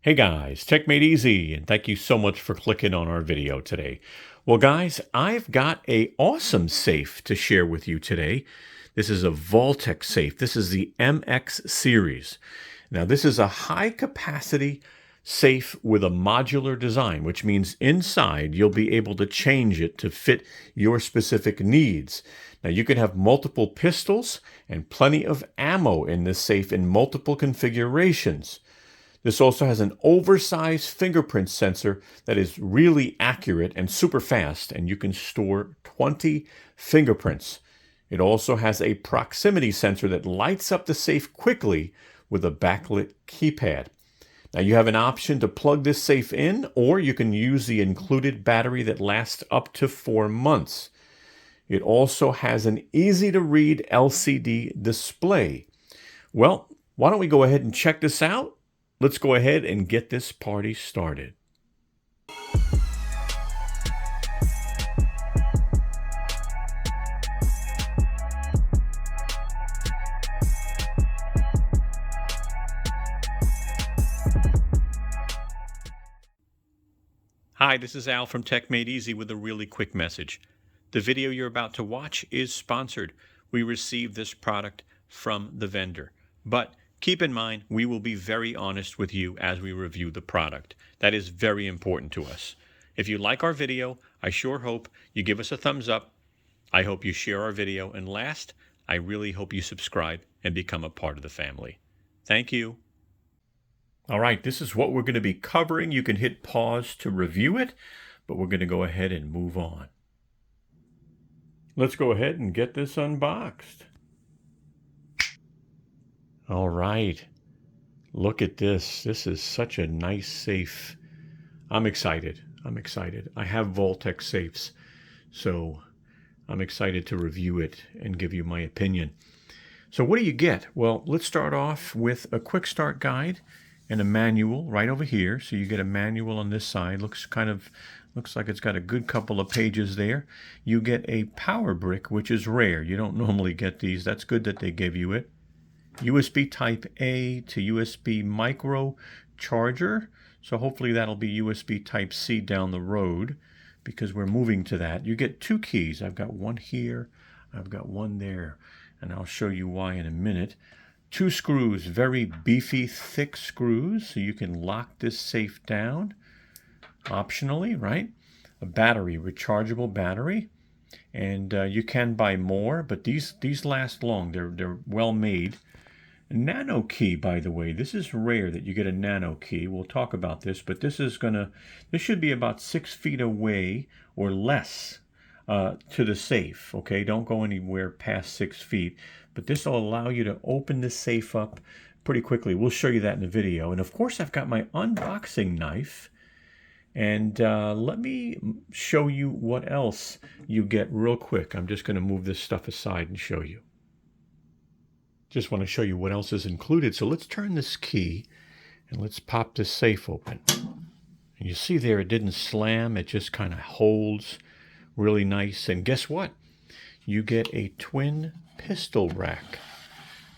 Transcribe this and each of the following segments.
Hey guys, techmadeezy, and thank you so much for clicking on our video today. Well guys, I've got a awesome safe to share with you today. This is a Vaultek safe. This is the MX series. Now this is a high capacity safe with a modular design, which means inside you'll be able to change it to fit your specific needs. Now you can have multiple pistols and plenty of ammo in this safe in multiple configurations. This also has an oversized fingerprint sensor that is really accurate and super fast, and you can store 20 fingerprints. It also has a proximity sensor that lights up the safe quickly with a backlit keypad. Now you have an option to plug this safe in, or you can use the included battery that lasts up to 4 months. It also has an easy-to-read LCD display. Well, why don't we go ahead and check this out? Let's go ahead and get this party started. Hi, this is Al from techmadeezy with a really quick message. The video you're about to watch is sponsored. We received this product from the vendor, but keep in mind, we will be very honest with you as we review the product. That is very important to us. If you like our video, I sure hope you give us a thumbs up. I hope you share our video. And last, I really hope you subscribe and become a part of the family. Thank you. All right, this is what we're going to be covering. You can hit pause to review it, but we're going to go ahead and move on. Let's go ahead and get this unboxed. All right, look at this. This is such a nice safe. I'm excited. I have Vaultek safes, so I'm excited to review it and give you my opinion. So what do you get? Well, let's start off with a quick start guide and a manual right over here. So you get a manual on this side. Looks like it's got a good couple of pages there. You get a power brick, which is rare. You don't normally get these. That's good that they give you it. USB type A to USB micro charger. So hopefully that'll be USB type C down the road because we're moving to that. You get 2 keys. I've got one here. I've got one there. And I'll show you why in a minute. 2 screws, very beefy, thick screws. So you can lock this safe down optionally, right? A battery, rechargeable battery. And you can buy more, but these last long. They're well made. Nano Key, by the way, this is rare that you get a Nano Key. We'll talk about this, but this should be about 6 feet away or less to the safe, okay? Don't go anywhere past 6 feet, but this will allow you to open the safe up pretty quickly. We'll show you that in the video. And of course, I've got my unboxing knife, and let me show you what else you get real quick. I'm just going to move this stuff aside and show you. Just want to show you what else is included. So let's turn this key and let's pop this safe open. And you see there it didn't slam. It just kind of holds really nice. And guess what? You get a twin pistol rack.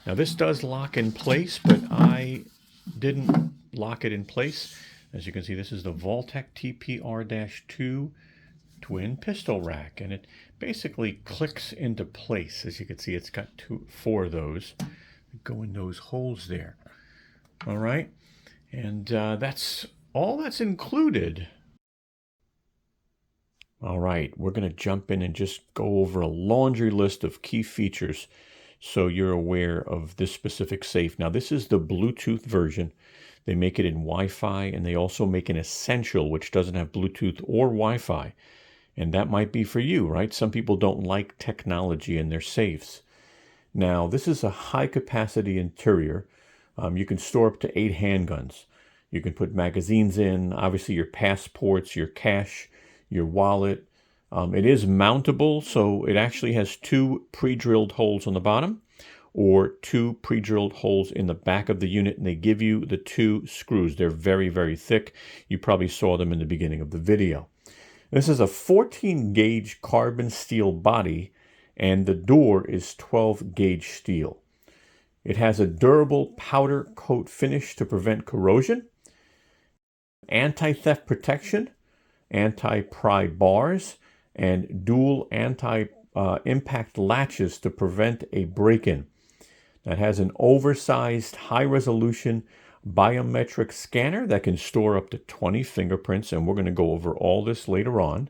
Now this does lock in place, but I didn't lock it in place. As you can see, this is the Vaultek TPR-2 twin pistol rack, and it basically clicks into place. As you can see, it's got 4 of those that go in those holes there. All right, and that's all that's included. All right, we're going to jump in and just go over a laundry list of key features so you're aware of this specific safe. Now, this is the Bluetooth version. They make it in Wi-Fi, and they also make an Essential, which doesn't have Bluetooth or Wi-Fi. And that might be for you, right? Some people don't like technology in their safes. Now, this is a high-capacity interior. You can store up to 8 handguns. You can put magazines in, obviously your passports, your cash, your wallet. It is mountable, so it actually has 2 pre-drilled holes on the bottom or 2 pre-drilled holes in the back of the unit, and they give you the 2 screws. They're very, very thick. You probably saw them in the beginning of the video. This is a 14-gauge carbon steel body, and the door is 12-gauge steel. It has a durable powder coat finish to prevent corrosion. anti-theft protection, anti-pry bars, and dual anti-impact latches to prevent a break-in. That has an oversized, high-resolution biometric scanner that can store up to 20 fingerprints, and we're going to go over all this later on.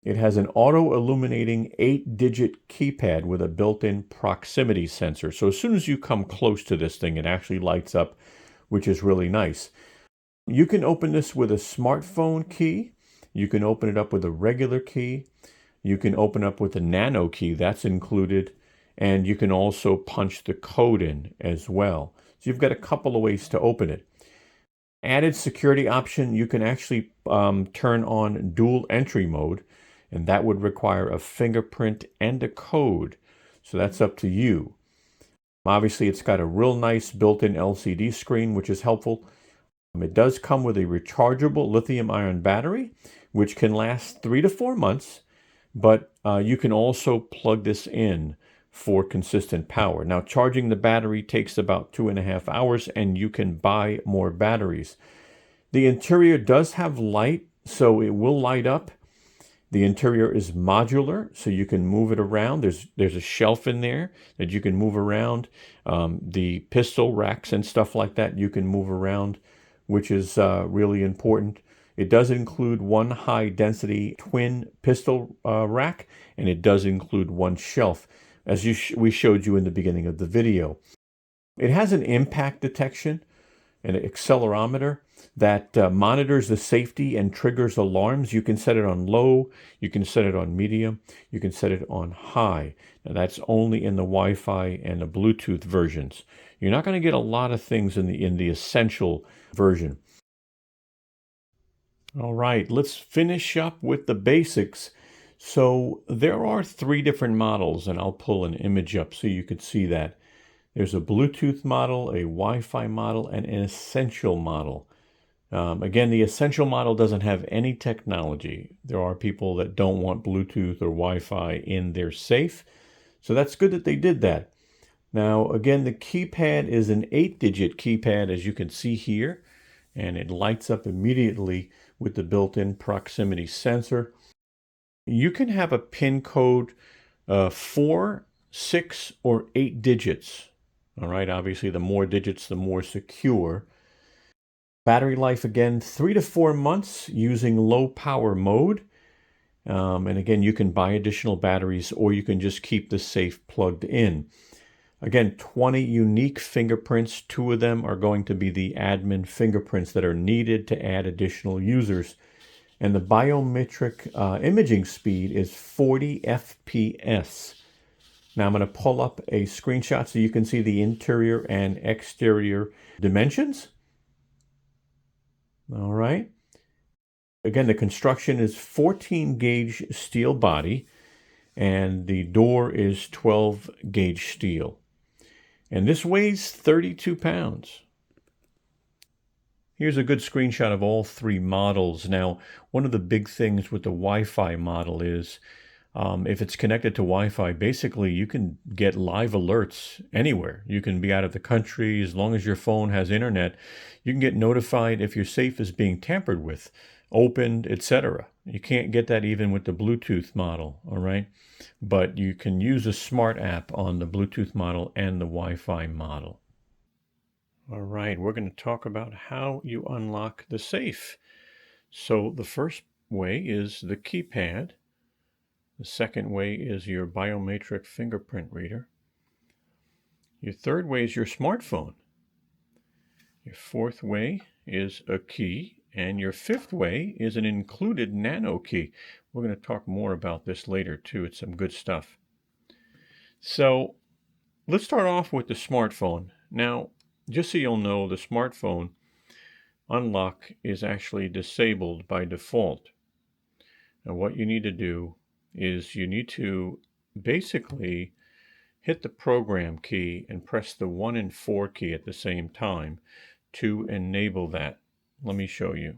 It has an auto-illuminating 8-digit keypad with a built-in proximity sensor. So as soon as you come close to this thing, it actually lights up, which is really nice. You can open this with a smartphone key. You can open it up with a regular key. You can open up with a Nano Key, that's included. And you can also punch the code in as well. So you've got a couple of ways to open it. Added security option, you can actually turn on dual entry mode, and that would require a fingerprint and a code. So that's up to you. Obviously, it's got a real nice built-in LCD screen, which is helpful. It does come with a rechargeable lithium-ion battery, which can last 3 to 4 months, but you can also plug this in for consistent power. Now, charging the battery takes about 2.5 hours, and you can buy more batteries. The interior does have light, so it will light up. The interior is modular, so you can move it around. There's a shelf in there that you can move around. The pistol racks and stuff like that you can move around, which is really important. It does include one high-density twin pistol rack, and it does include one shelf, as we showed you in the beginning of the video. It has an impact detection, an accelerometer that monitors the safety and triggers alarms. You can set it on low, you can set it on medium, you can set it on high. Now that's only in the Wi-Fi and the Bluetooth versions. You're not going to get a lot of things in the essential version. All right, let's finish up with the basics. So there are 3 different models, and I'll pull an image up so you can see that. There's a Bluetooth model, a Wi-Fi model, and an essential model. Again, the essential model doesn't have any technology. There are people that don't want Bluetooth or Wi-Fi in their safe, so that's good that they did that. Now, again, the keypad is an 8-digit keypad, as you can see here, and it lights up immediately with the built-in proximity sensor. You can have a PIN code 4, 6, or 8 digits. All right, obviously the more digits, the more secure. Battery life, again, 3 to 4 months using low power mode. And again, you can buy additional batteries, or you can just keep the safe plugged in. Again, 20 unique fingerprints. 2 of them are going to be the admin fingerprints that are needed to add additional users. And the biometric imaging speed is 40 FPS. Now I'm going to pull up a screenshot so you can see the interior and exterior dimensions. All right. Again, the construction is 14 gauge steel body, and the door is 12 gauge steel. And this weighs 32 pounds. Here's a good screenshot of all 3 models. Now, one of the big things with the Wi-Fi model is if it's connected to Wi-Fi, basically you can get live alerts anywhere. You can be out of the country. As long as your phone has internet, you can get notified if your safe is being tampered with, opened, etc. You can't get that even with the Bluetooth model, all right? But you can use a smart app on the Bluetooth model and the Wi-Fi model. All right, we're going to talk about how you unlock the safe. So the first way is the keypad. The second way is your biometric fingerprint reader. Your third way is your smartphone. Your fourth way is a key. And your fifth way is an included Nano Key. We're going to talk more about this later too. It's some good stuff. So let's start off with the smartphone. Now, just so you'll know, the smartphone unlock is actually disabled by default. Now what you need to do is you need to basically hit the program key and press the 1 and 4 key at the same time to enable that. Let me show you.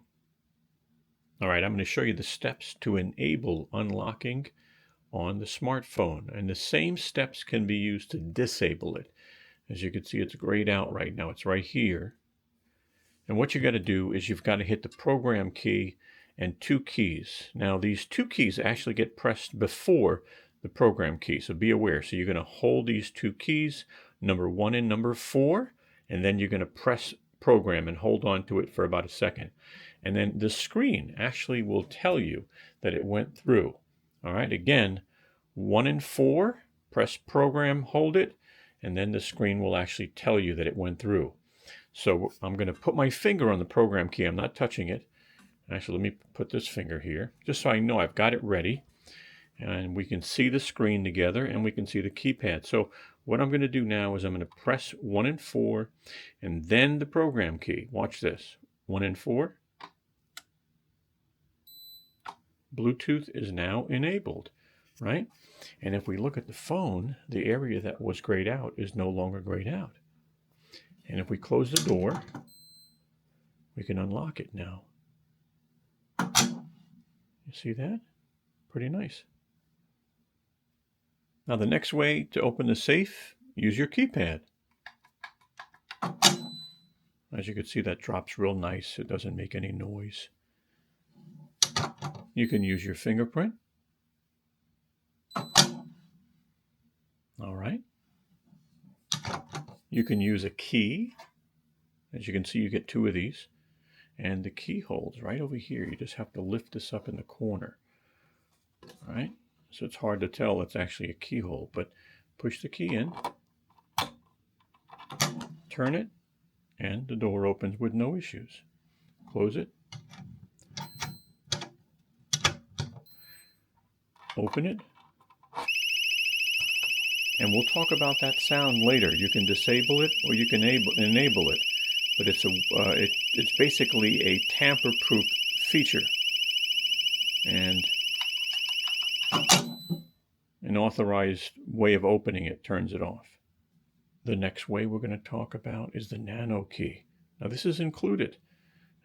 All right, I'm going to show you the steps to enable unlocking on the smartphone. And the same steps can be used to disable it. As you can see, it's grayed out right now. It's right here. And what you got to do is you've got to hit the program key and 2 keys. Now these 2 keys actually get pressed before the program key, so be aware. So you're going to hold these 2 keys, number 1 and number 4, and then you're going to press program and hold on to it for about a second. And then the screen actually will tell you that it went through. All right, again, 1 and 4, press program, hold it, and then the screen will actually tell you that it went through. So I'm going to put my finger on the program key. I'm not touching it. Actually, let me put this finger here, just so I know I've got it ready. And we can see the screen together, and we can see the keypad. So what I'm going to do now is I'm going to press 1 and 4, and then the program key. Watch this. 1 and 4. Bluetooth is now enabled, right? And if we look at the phone, the area that was grayed out is no longer grayed out. And if we close the door, we can unlock it now. You see that? Pretty nice. Now the next way to open the safe, use your keypad. As you can see, that drops real nice. It doesn't make any noise. You can use your fingerprint. All right. You can use a key. As you can see, you get 2 of these. And the key holds right over here. You just have to lift this up in the corner. All right. So it's hard to tell it's actually a keyhole, but push the key in, turn it, and the door opens with no issues. Close it. Open it. And we'll talk about that sound later. You can disable it or you can enable it. But it's basically a tamper-proof feature. And an authorized way of opening it turns it off. The next way we're going to talk about is the Nano Key. Now this is included,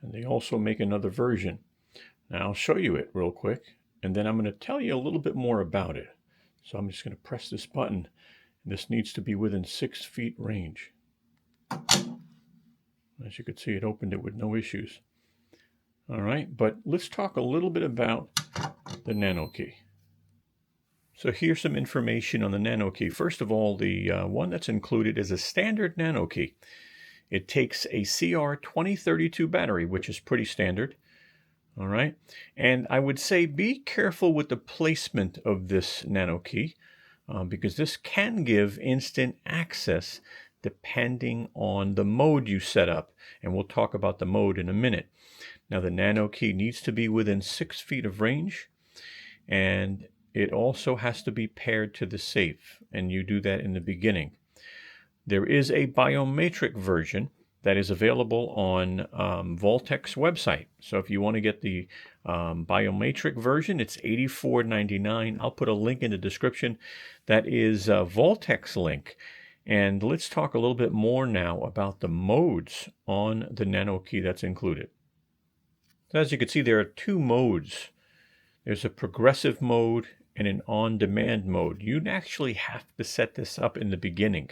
and they also make another version. Now I'll show you it real quick, and then I'm going to tell you a little bit more about it. So I'm just going to press this button, and this needs to be within 6 feet range. As you can see, it opened it with no issues. All right, but let's talk a little bit about the Nano Key. So here's some information on the Nano Key. First of all, the one that's included is a standard Nano Key. It takes a CR2032 battery, which is pretty standard. All right. And I would say be careful with the placement of this Nano Key because this can give instant access depending on the mode you set up. And we'll talk about the mode in a minute. Now, the Nano Key needs to be within 6 feet of range, and it also has to be paired to the safe, and you do that in the beginning. There is a biometric version that is available on Vaultek's website. So if you want to get the biometric version, it's $84.99. I'll put a link in the description. That is Vaultek's link. And let's talk a little bit more now about the modes on the Nano Key that's included. As you can see, there are 2 modes. There's a progressive mode and an on-demand mode. You'd actually have to set this up in the beginning.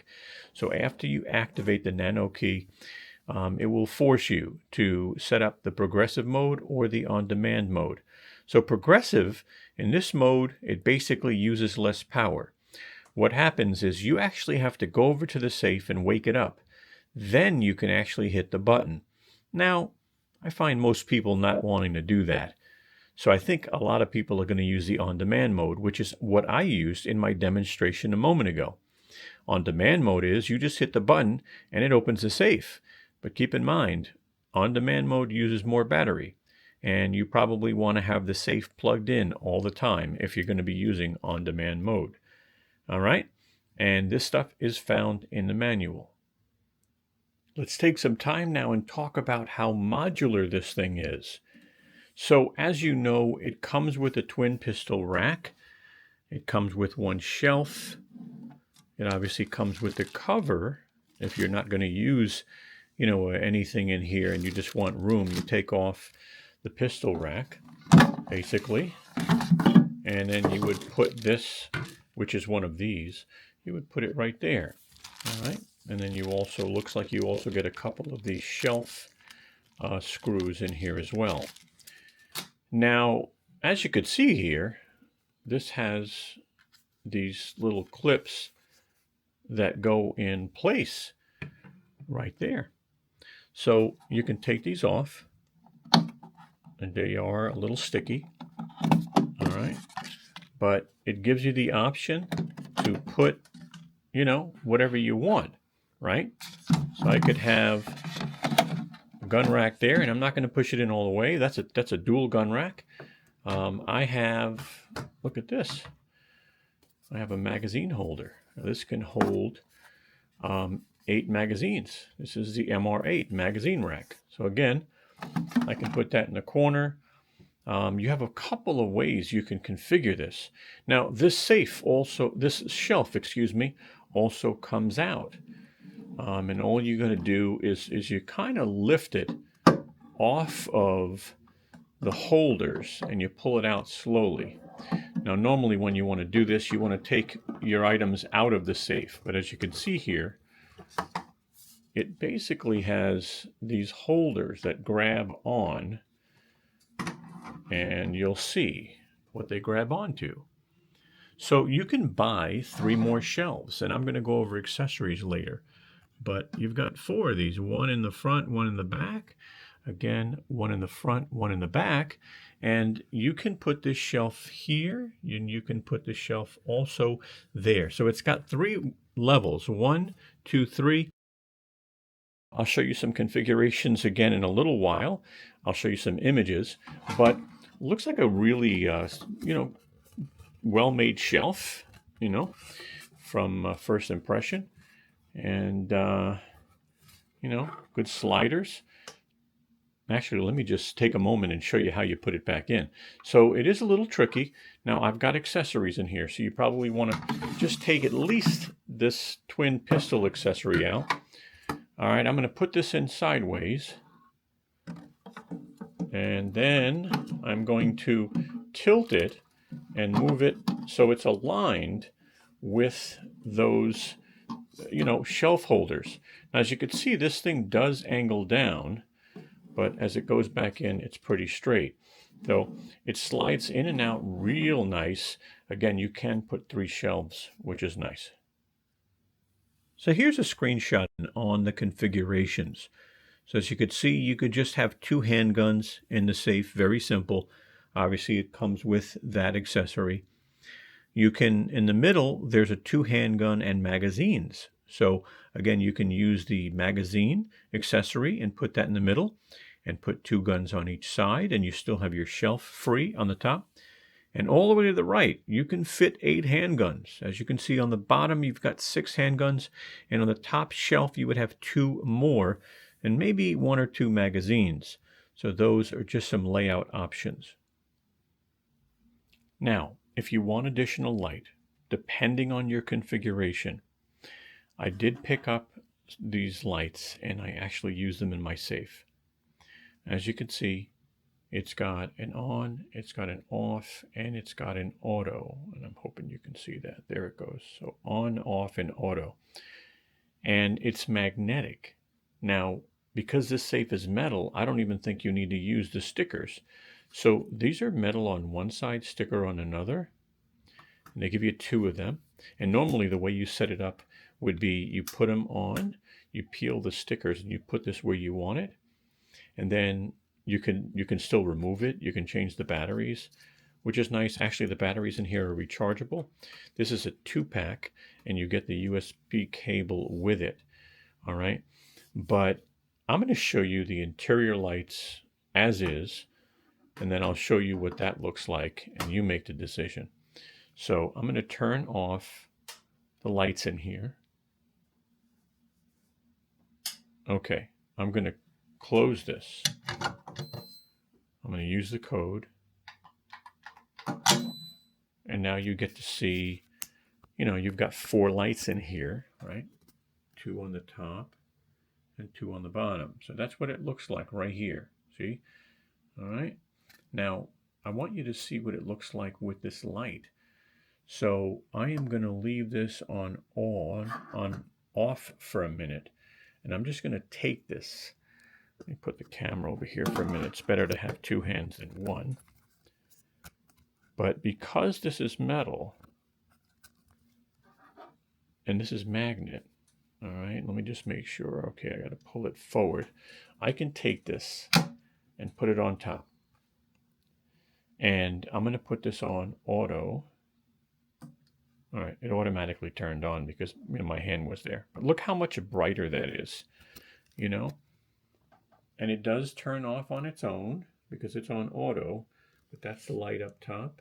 So after you activate the Nano Key, it will force you to set up the progressive mode or the on-demand mode. So progressive, in this mode, it basically uses less power. What happens is you actually have to go over to the safe and wake it up. Then you can actually hit the button. Now, I find most people not wanting to do that. So I think a lot of people are going to use the on-demand mode, which is what I used in my demonstration a moment ago. On-demand mode is you just hit the button and it opens the safe. But keep in mind, on-demand mode uses more battery, and you probably want to have the safe plugged in all the time if you're going to be using on-demand mode. All right? And this stuff is found in the manual. Let's take some time now and talk about how modular this thing is. So as you know, it comes with a twin pistol rack. It comes with one shelf. It obviously comes with the cover. If you're not going to use, anything in here and you just want room, you take off the pistol rack, basically. And then you would put this, which is one of these, you would put it right there. All right. And then you also, looks like you also get a couple of these shelf screws in here as well. Now, as you could see here, this has these little clips that go in place right there. So you can take these off, and they are a little sticky. All right. But it gives you the option to put, you know, whatever you want, right? So I could have a gun rack there, and I'm not going to push it in all the way. That's a dual gun rack. I have, look at this. I have a magazine holder. Now, this can hold 8 magazines. This is the MR8 magazine rack. So again, I can put that in the corner. You have a couple of ways you can configure this. Now, this shelf, excuse me, also comes out. And all you're going to do is you kind of lift it off of the holders and you pull it out slowly. Now, normally when you want to do this, you want to take your items out of the safe. But as you can see here, it basically has these holders that grab on, and you'll see what they grab onto. So you can buy 3 more shelves, and I'm going to go over accessories later. But you've got 4 of these, 1 in the front, 1 in the back. Again, 1 in the front, 1 in the back. And you can put this shelf here, and you can put the shelf also there. So it's got 3 levels, 1, 2, 3. I'll show you some configurations again in a little while. I'll show you some images, but looks like a really, well-made shelf, from first impression. And, good sliders. Actually, let me just take a moment and show you how you put it back in. So it is a little tricky. Now, I've got accessories in here, so you probably want to just take at least this twin pistol accessory out. All right, I'm going to put this in sideways. And then I'm going to tilt it and move it so it's aligned with those, shelf holders. Now, as you can see, this thing does angle down, but as it goes back in, it's pretty straight. So it slides in and out real nice. Again, you can put 3 shelves, which is nice. So here's a screenshot on the configurations. So as you could see, you could just have 2 handguns in the safe, very simple. Obviously, it comes with that accessory. You can, in the middle, there's a 2 handgun and magazines. So again, you can use the magazine accessory and put that in the middle and put 2 guns on each side, and you still have your shelf free on the top. And all the way to the right, you can fit 8 handguns. As you can see on the bottom, you've got 6 handguns, and on the top shelf, you would have 2 more, and maybe 1 or 2 magazines. So those are just some layout options. Now, if you want additional light, depending on your configuration, I did pick up these lights and I actually use them in my safe. As you can see, it's got an on, it's got an off, and it's got an auto. And I'm hoping you can see that. There it goes. So on, off, and auto. And it's magnetic. Now, because this safe is metal, I don't even think you need to use the stickers. So these are metal on one side, sticker on another. And they give you 2 of them. And normally the way you set it up would be you put them on, you peel the stickers, and you put this where you want it. And then you can still remove it. You can change the batteries, which is nice. Actually, the batteries in here are rechargeable. This is a 2-pack, and you get the USB cable with it. All right. But I'm going to show you the interior lights as is, and then I'll show you what that looks like, and you make the decision. So I'm going to turn off the lights in here. Okay, I'm going to close this. I'm going to use the code. And now you get to see, you've got 4 lights in here, right? 2 on the top and 2 on the bottom. So that's what it looks like right here. See? All right. Now, I want you to see what it looks like with this light. So I am going to leave this on off for a minute. And I'm just going to take this Let me put the camera over here for a minute. It's better to have two hands than one. But because this is metal, and this is magnet, all right, let me just make sure. Okay, I got to pull it forward. I can take this and put it on top. And I'm going to put this on auto. All right, it automatically turned on because my hand was there. But look how much brighter that is, you know? And it does turn off on its own because it's on auto, but that's the light up top.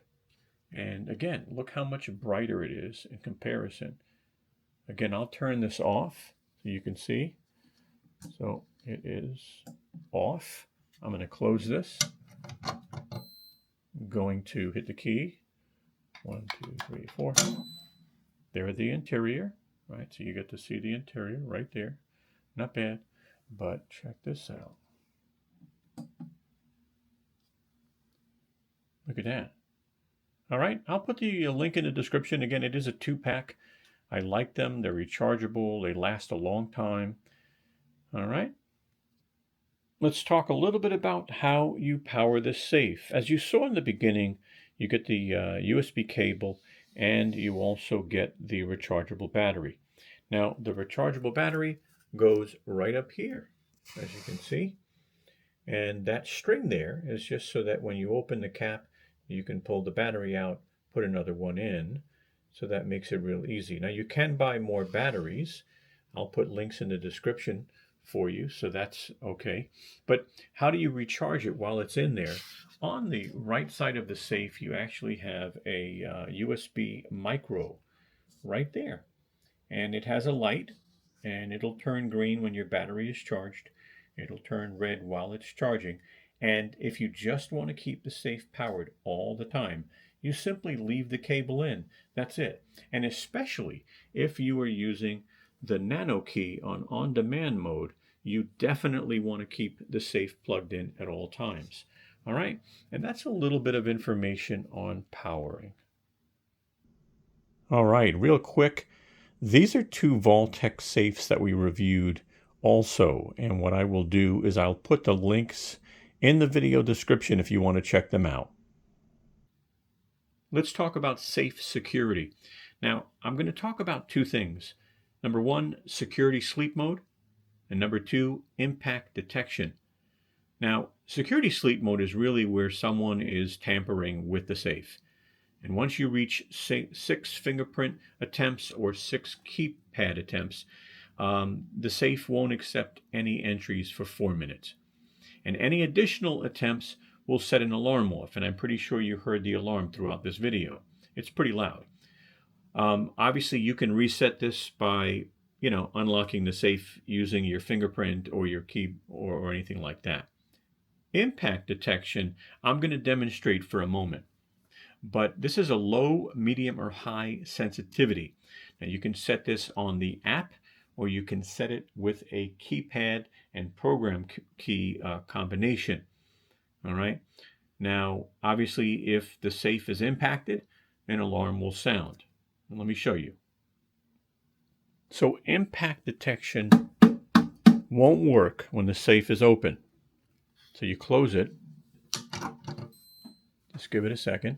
And again, look how much brighter it is in comparison. Again, I'll turn this off so you can see. So it is off. I'm going to close this. I'm going to hit the key. 1, 2, 3, 4. There the interior, right? So you get to see the interior right there. Not bad, but check this out. Look at that. All right, I'll put the link in the description. Again, it is a 2-pack. I like them. They're rechargeable. They last a long time. All right. Let's talk a little bit about how you power this safe. As you saw in the beginning, you get the USB cable and you also get the rechargeable battery. Now, the rechargeable battery goes right up here, as you can see. And that string there is just so that when you open the cap, you can pull the battery out, put another one in. So that makes it real easy. Now, you can buy more batteries. I'll put links in the description for you, so that's okay. But how do you recharge it while it's in there? On the right side of the safe, you actually have a USB micro right there. And it has a light, and it'll turn green when your battery is charged. It'll turn red while it's charging. And if you just want to keep the safe powered all the time, you simply leave the cable in. That's it. And especially if you are using the Nano Key on demand mode, you definitely want to keep the safe plugged in at all times. All right, and that's a little bit of information on powering. All right, real quick, these are 2 Vaultek safes that we reviewed also, and what I will do is I'll put the links in the video description if you want to check them out. Let's talk about safe security. Now, I'm going to talk about 2 things. Number 1, security sleep mode, and number 2, impact detection. Now, security sleep mode is really where someone is tampering with the safe. And once you reach 6 fingerprint attempts or 6 keypad attempts, the safe won't accept any entries for 4 minutes. And any additional attempts will set an alarm off. And I'm pretty sure you heard the alarm throughout this video. It's pretty loud. Obviously, you can reset this by, unlocking the safe using your fingerprint or your key or anything like that. Impact detection, I'm going to demonstrate for a moment. But this is a low, medium, or high sensitivity. Now, you can set this on the app, or you can set it with a keypad and program key combination. All right. Now, obviously, if the safe is impacted, an alarm will sound. And let me show you. So impact detection won't work when the safe is open. So you close it. Just give it a second.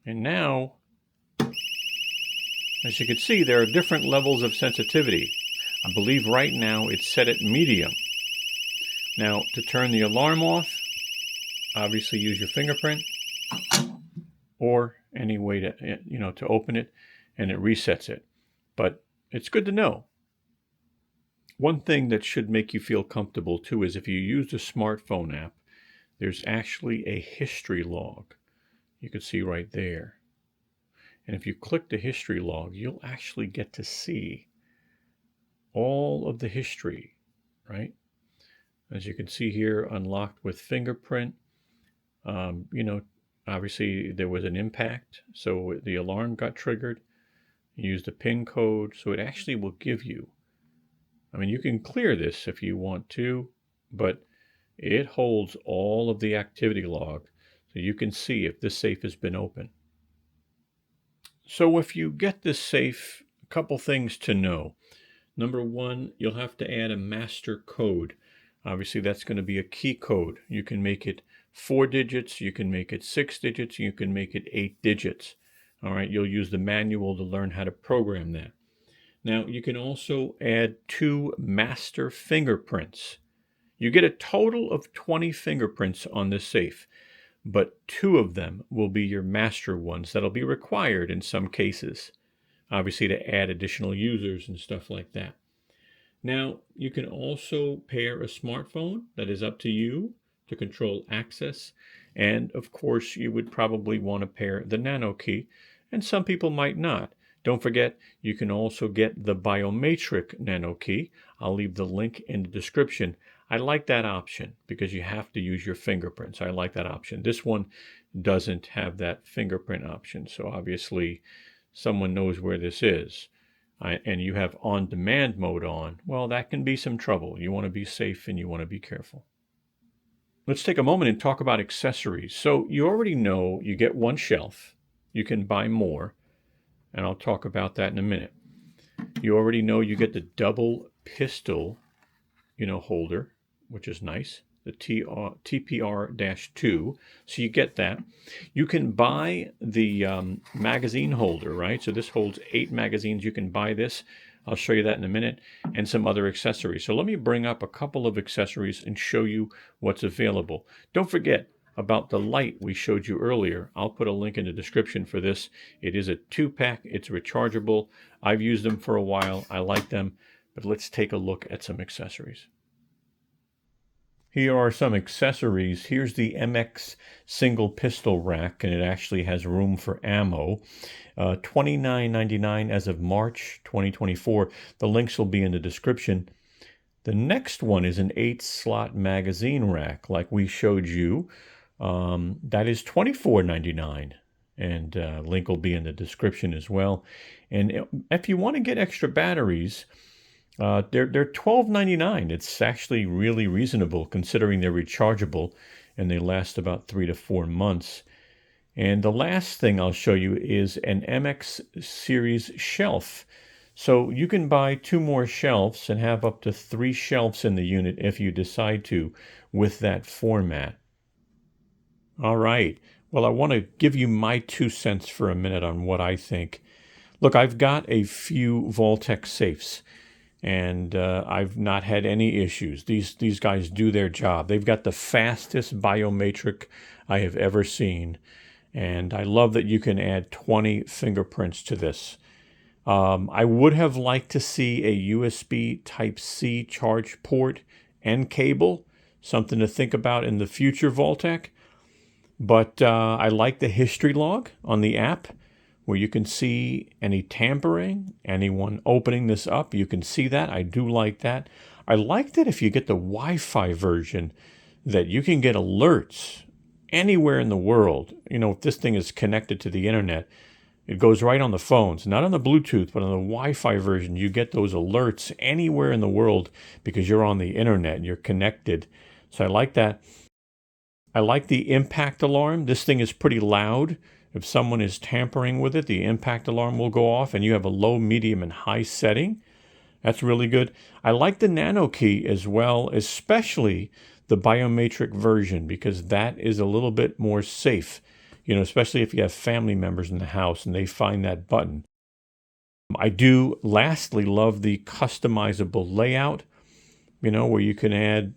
And now, as you can see, there are different levels of sensitivity. I believe right now it's set at medium. Now, to turn the alarm off, obviously use your fingerprint or any way to, to open it, and it resets it. But it's good to know. One thing that should make you feel comfortable too is if you use the smartphone app, there's actually a history log. You can see right there. And if you click the history log, you'll actually get to see all of the history, right? As you can see here, unlocked with fingerprint. Obviously there was an impact, so the alarm got triggered. You used a PIN code, so it actually will give you. You can clear this if you want to, but it holds all of the activity log, so you can see if this safe has been open. So if you get this safe, a couple things to know. Number one, you'll have to add a master code. Obviously, that's going to be a key code. You can make it 4 digits, you can make it 6 digits, you can make it 8 digits. All right, you'll use the manual to learn how to program that. Now, you can also add 2 master fingerprints. You get a total of 20 fingerprints on this safe, but 2 of them will be your master ones that'll be required in some cases, obviously to add additional users and stuff like that. Now, you can also pair a smartphone. That is up to you to control access. And of course, you would probably want to pair the Nano Key, and some people might not. Don't forget, you can also get the biometric Nano Key. I'll leave the link in the description. I like that option because you have to use your fingerprints. I like that option. This one doesn't have that fingerprint option, so obviously someone knows where this is. And you have on-demand mode on, well, that can be some trouble. You want to be safe and you want to be careful. Let's take a moment and talk about accessories. So you already know you get 1 shelf. You can buy more, and I'll talk about that in a minute. You already know you get the double pistol, holder, which is nice. The TPR-2. So you get that. You can buy the magazine holder, right? So this holds 8 magazines. You can buy this. I'll show you that in a minute, and some other accessories. So let me bring up a couple of accessories and show you what's available. Don't forget about the light we showed you earlier. I'll put a link in the description for this. It is a 2-pack. It's rechargeable. I've used them for a while. I like them, but let's take a look at some accessories. Here are some accessories. Here's the MX single pistol rack, and it actually has room for ammo. $29.99 as of March 2024. The links will be in the description. The next one is an 8-slot magazine rack, like we showed you. That is $24.99, and link will be in the description as well. And if you want to get extra batteries, they're $12.99. It's actually really reasonable considering they're rechargeable and they last about 3 to 4 months. And the last thing I'll show you is an MX series shelf. So you can buy 2 more shelves and have up to 3 shelves in the unit if you decide to with that format. All right. Well, I want to give you my 2 cents for a minute on what I think. Look, I've got a few Vaultek safes, and I've not had any issues. These guys do their job. They've got the fastest biometric I have ever seen, and I love that you can add 20 fingerprints to this. I would have liked to see a USB Type-C charge port and cable, something to think about in the future Vaultek. But I like the history log on the app, where you can see any tampering, anyone opening this up. You can see that. I do like that. I like that if you get the Wi-Fi version, that you can get alerts anywhere in the world. If this thing is connected to the internet, it goes right on the phones, not on the Bluetooth, but on the Wi-Fi version. You get those alerts anywhere in the world because you're on the internet and you're connected. So I like that. I like the impact alarm. This thing is pretty loud. If someone is tampering with it, the impact alarm will go off, and you have a low, medium, and high setting. That's really good. I like the Nano Key as well, especially the biometric version, because that is a little bit more safe, especially if you have family members in the house and they find that button. I do lastly love the customizable layout, where you can add,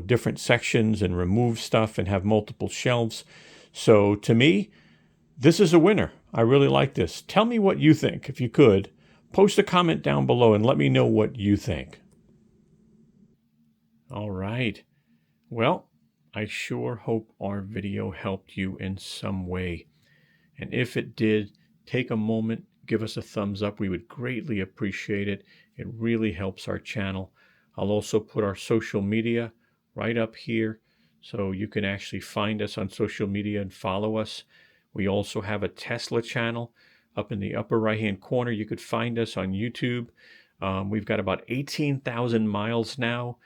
different sections and remove stuff and have multiple shelves. So to me, this is a winner. I really like this. Tell me what you think. If you could, post a comment down below and let me know what you think. All right. Well, I sure hope our video helped you in some way. And if it did, take a moment, give us a thumbs up. We would greatly appreciate it. It really helps our channel. I'll also put our social media right up here, so you can actually find us on social media and follow us. We also have a Tesla channel up in the upper right-hand corner. You could find us on YouTube. We've got about 18,000 miles now,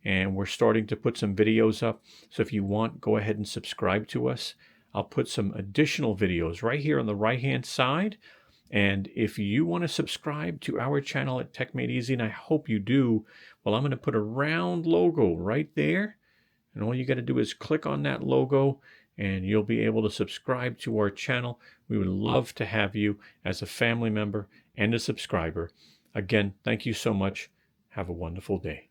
and we're starting to put some videos up. So if you want, go ahead and subscribe to us. I'll put some additional videos right here on the right-hand side, And if you want to subscribe to our channel at Tech Made Easy, and I hope you do, well, I'm going to put a round logo right there. And all you got to do is click on that logo and you'll be able to subscribe to our channel. We would love to have you as a family member and a subscriber. Again, thank you so much. Have a wonderful day.